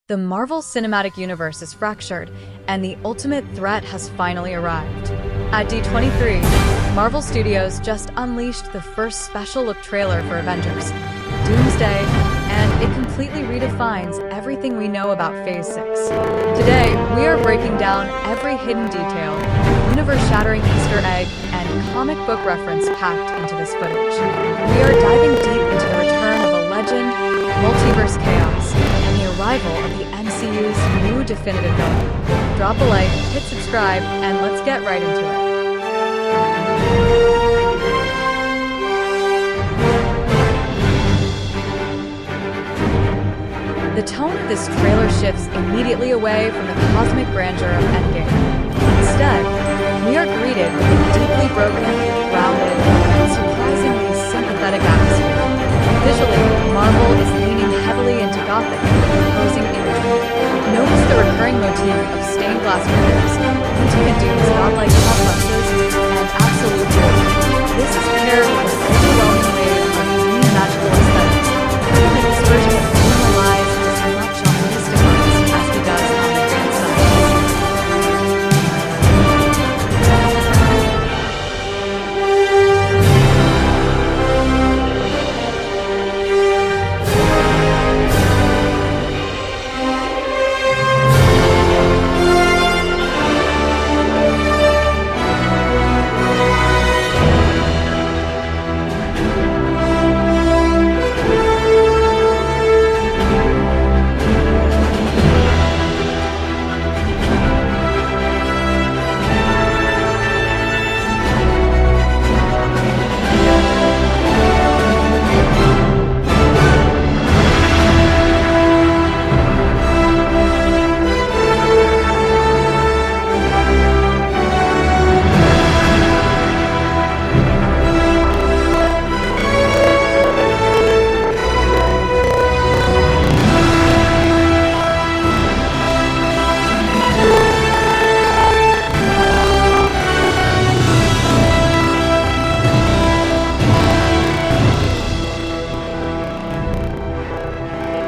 The Marvel Cinematic Universe is fractured, and the ultimate threat has finally arrived. At D23, Marvel Studios just unleashed the first special-look trailer for Avengers Doomsday, and it completely redefines everything we know about Phase 6. Today, we are breaking down every hidden detail, universe-shattering Easter egg, and comic book reference packed into this footage. We are diving deep into the return of a legend, multiverse chaos, and the arrival of the MCU's new definitive villain. Drop a like, hit subscribe, and let's get right into it. The tone of this trailer shifts immediately away from the cosmic grandeur of Endgame. Instead, we are greeted with a deeply broken, grounded, and surprisingly sympathetic atmosphere. Visually, Marvel is leaning heavily into gothic, imposing imagery. Notice the recurring motif of stained glass windows, intimate Doom's godlike complexes, and absolute joy. This is paired with an overwhelming wave of new magical aesthetics. Even this version of Doom relies as much on mystic arts as he does on the grand side.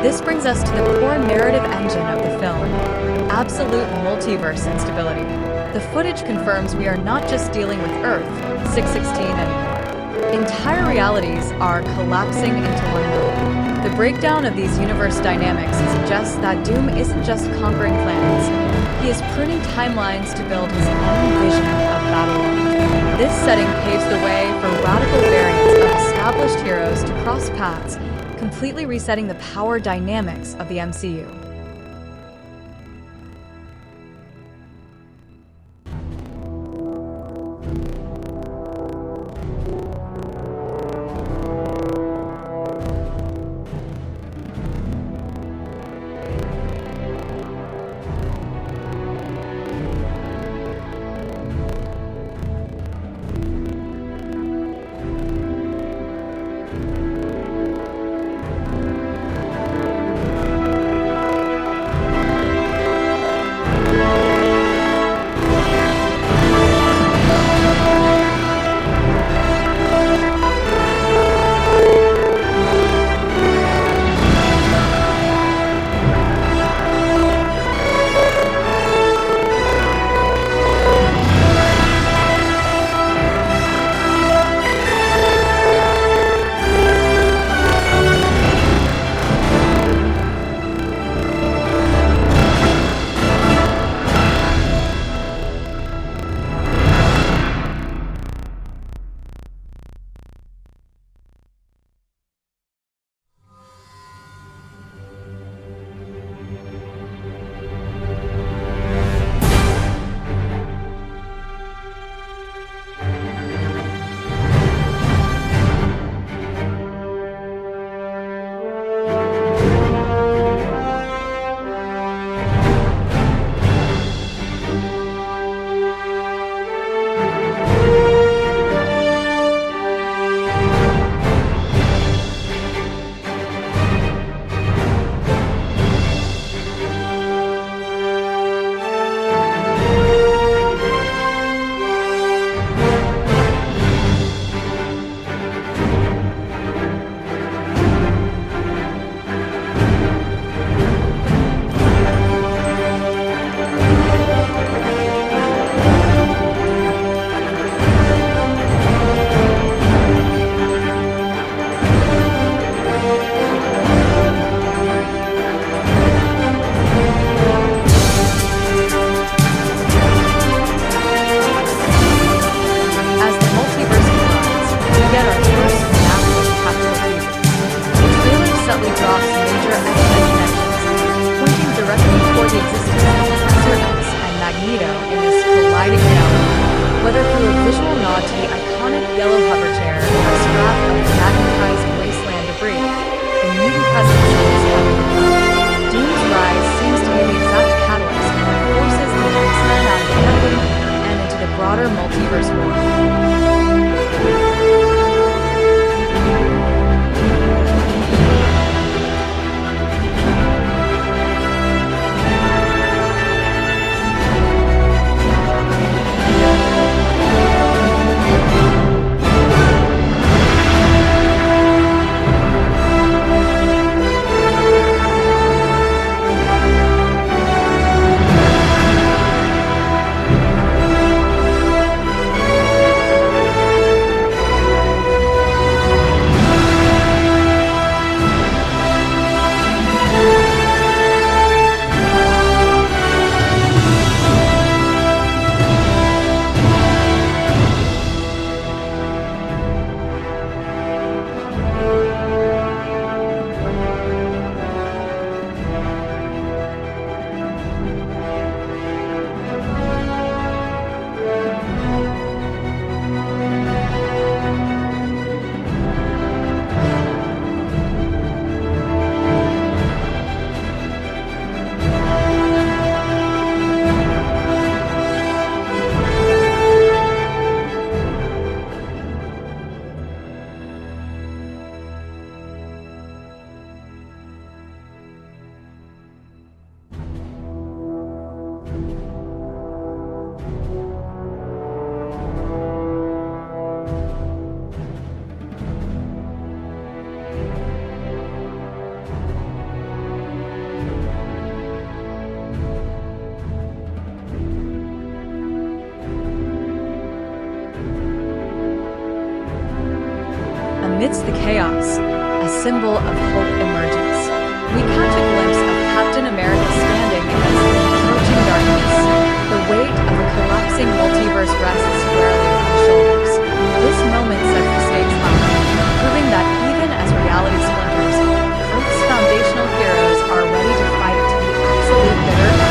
This brings us to the core narrative engine of the film, absolute multiverse instability. The footage confirms we are not just dealing with Earth 616 anymore. Entire realities are collapsing into one another. The breakdown of these universe dynamics suggests that Doom isn't just conquering planets. He is pruning timelines to build his own vision of Battleworld. This setting paves the way for radical variants of established heroes to cross paths, completely resetting the power dynamics of the MCU. amidst the chaos, a symbol of hope emerges. We catch a glimpse of Captain America standing against the approaching darkness. The weight of a collapsing multiverse rests squarely on his shoulders. This moment sets the stakes high, proving that even as reality splinters, Earth's foundational heroes are ready to fight to the absolute bitter end.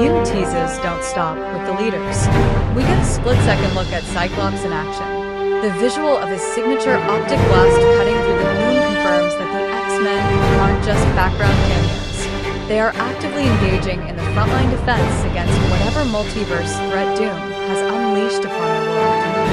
Mutant teases don't stop with the leaders. We get a split-second look at Cyclops in action. The visual of his signature optic blast cutting through the gloom confirms that the X-Men aren't just background cameos. They are actively engaging in the frontline defense against whatever multiverse threat Doom has unleashed upon the world.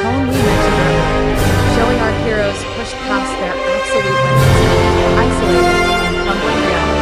tone we mentioned earlier, showing our heroes push past their absolute limits, isolated in crumbling reality.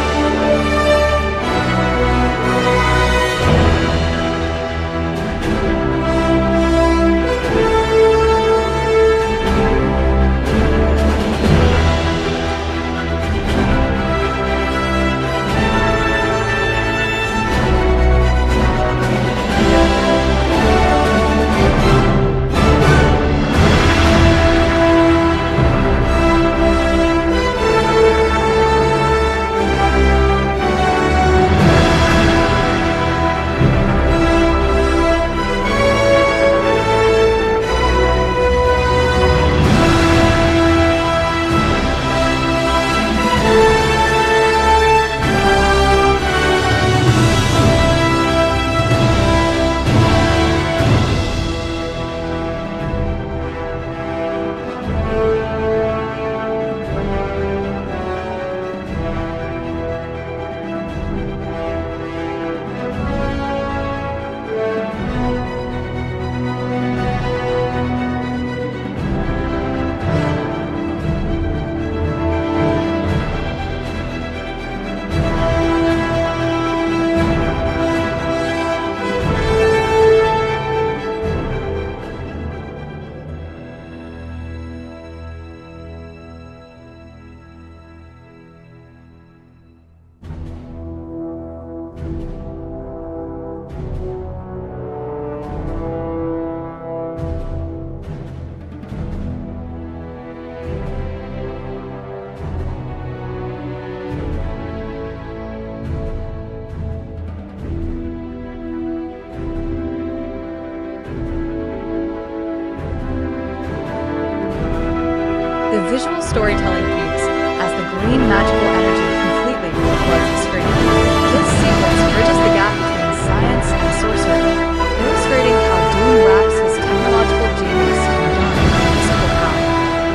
The visual storytelling peaks as the green magical energy completely overflows the screen. This sequence bridges the gap between science and sorcery, illustrating how Doom wraps his technological genius in dark, physical power.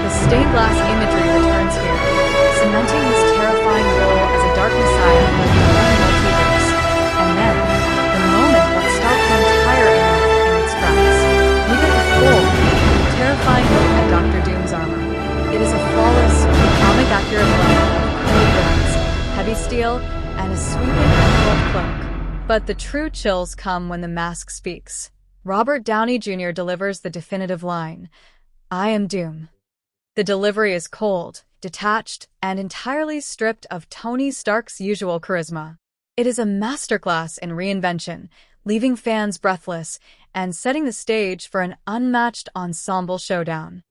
The stained glass imagery returns here, cementing his terrifying role as a dark messiah like the multiverse. And then, the moment that stopped the entire internet in its tracks, we get the full, terrifying look at Dr. Doom's armor. It is a flawless, comic-accurate blend of cool guns, heavy steel, and a sweeping emerald cloak. But the true chills come when the mask speaks. Robert Downey Jr. delivers the definitive line, "I am Doom." The delivery is cold, detached, and entirely stripped of Tony Stark's usual charisma. It is a masterclass in reinvention, leaving fans breathless and setting the stage for an unmatched ensemble showdown.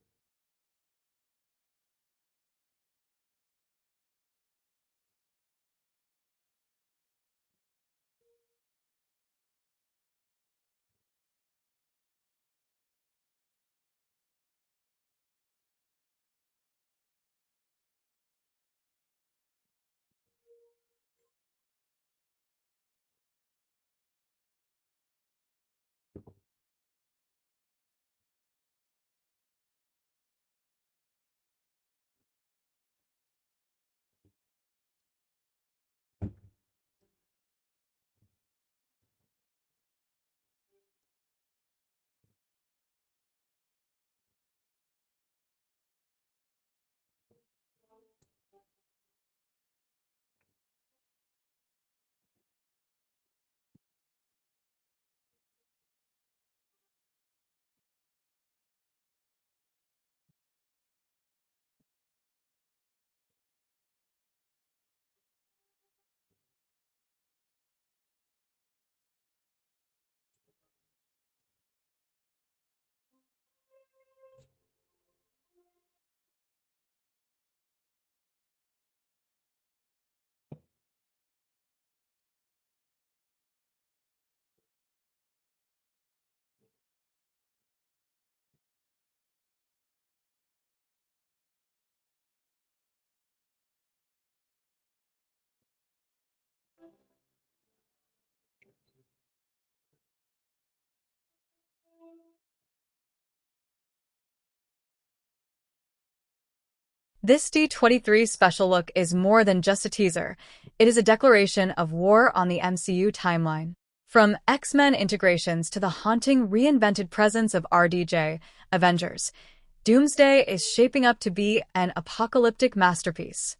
This D23 special look is more than just a teaser. It is a declaration of war on the MCU timeline. From X-Men integrations to the haunting, reinvented presence of RDJ, Avengers Doomsday is shaping up to be an apocalyptic masterpiece.